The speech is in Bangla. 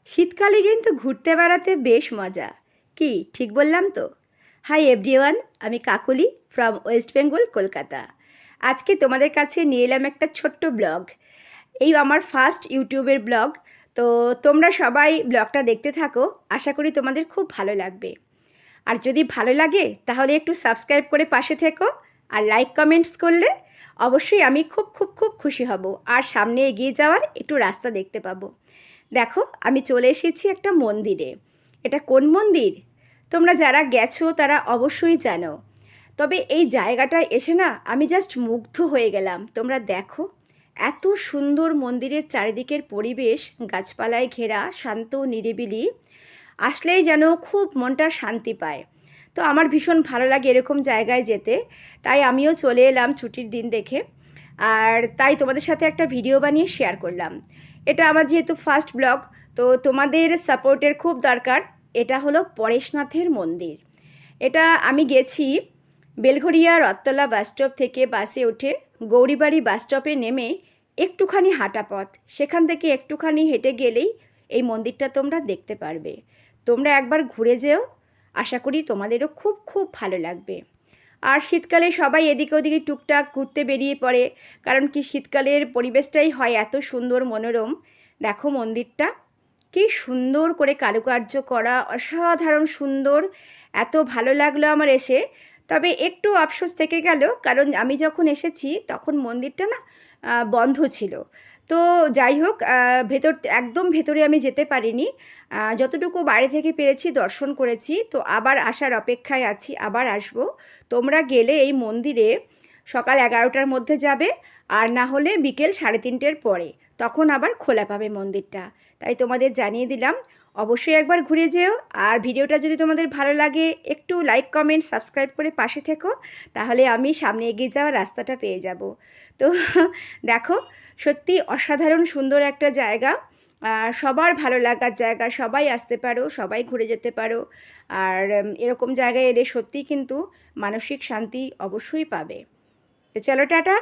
শীতকালে কিন্তু ঘুরতে বেড়াতে বেশ মজা। কি ঠিক বললাম তো? হাই এভরিওয়ান, আমি কাকলি ফ্রম ওয়েস্ট বেঙ্গল, কলকাতা। আজকে তোমাদের কাছে নিয়ে এলাম একটা ছোট্ট ব্লগ। এই আমার ফার্স্ট ইউটিউবের ব্লগ। তো তোমরা সবাই ব্লগটা দেখতে থাকো, আশা করি তোমাদের খুব ভালো লাগবে। আর যদি ভালো লাগে তাহলে একটু সাবস্ক্রাইব করে পাশে থেকো, আর লাইক কমেন্টস করলে অবশ্যই আমি খুব খুব খুব খুশি হব, আর সামনে এগিয়ে যাওয়ার একটু রাস্তা দেখতে পাবো। দেখো, আমি চলে এসেছি একটা মন্দিরে। এটা কোন মন্দির তোমরা যারা গেছো তারা অবশ্যই জানো। তবে এই জায়গাটায় এসে না আমি জাস্ট মুগ্ধ হয়ে গেলাম। তোমরা দেখো, এত সুন্দর মন্দিরের চারিদিকের পরিবেশ, গাছপালায় ঘেরা, শান্ত নিরিবিলি। আসলেই যেন খুব মনটা শান্তি পায়। তো আমার ভীষণ ভালো লাগে এরকম জায়গায় যেতে। তাই আমিও চলে এলাম ছুটির দিন দেখে, আর তাই তোমাদের সাথে একটা ভিডিও বানিয়ে শেয়ার করলাম। এটা আমার যেহেতু ফার্স্ট ব্লগ, তো তোমাদের সাপোর্টের খুব দরকার। এটা হলো পরেশনাথের মন্দির। এটা আমি গেছি বেলঘরিয়া রথতলা বাসস্টপ থেকে বাসে উঠে গৌরীবাড়ি বাসস্টপে নেমে একটুখানি হাঁটা পথ, সেখান থেকে একটুখানি হেঁটে গেলেই এই মন্দিরটা তোমরা দেখতে পারবে। তোমরা একবার ঘুরে যেও, আশা করি তোমাদেরও খুব খুব ভালো লাগবে। আর শীতকালে সবাই এদিকে ওদিকে টুকটাক ঘুরতে বেরিয়ে পড়ে, কারণ কি শীতকালের পরিবেশটাই হয় এত সুন্দর মনোরম। দেখো মন্দিরটা কি সুন্দর করে কারুকার্য করা, অসাধারণ সুন্দর। এত ভালো লাগলো আমার এসে। তবে একটু আফসোস থেকে গেল, কারণ আমি যখন এসেছি তখন মন্দিরটা না বন্ধ ছিল। তো যাই হোক, ভেতর একদম ভেতরে আমি যেতে পারিনি। যতটুকু বাইরে থেকে পেরেছি দর্শন করেছি। তো আবার আসার অপেক্ষায় আছি, আবার আসব। তোমরা গেলে এই মন্দিরে সকাল 11টার মধ্যে যাবে, আর না হলে বিকেল 3:30-এর পরে, তখন আবার খোলা পাবে মন্দিরটা। তাই তোমাদের জানিয়ে দিলাম, অবশ্যই একবার ঘুরে যেও। আর ভিডিওটা যদি তোমাদের ভালো লাগে একটু লাইক কমেন্ট সাবস্ক্রাইব করে পাশে থেকো, তাহলে আমি সামনে এগিয়ে যাওয়ার রাস্তাটা পেয়ে যাব। তো দেখো, সত্যি অসাধারণ সুন্দর একটা জায়গা। সবার ভালো লাগার জায়গা, সবাই আসতে পারো, সবাই ঘুরে যেতে পারো। আর এরকম জায়গায় এলে সত্যিই কিন্তু মানসিক শান্তি অবশ্যই পাবে। তো চলো টাটা।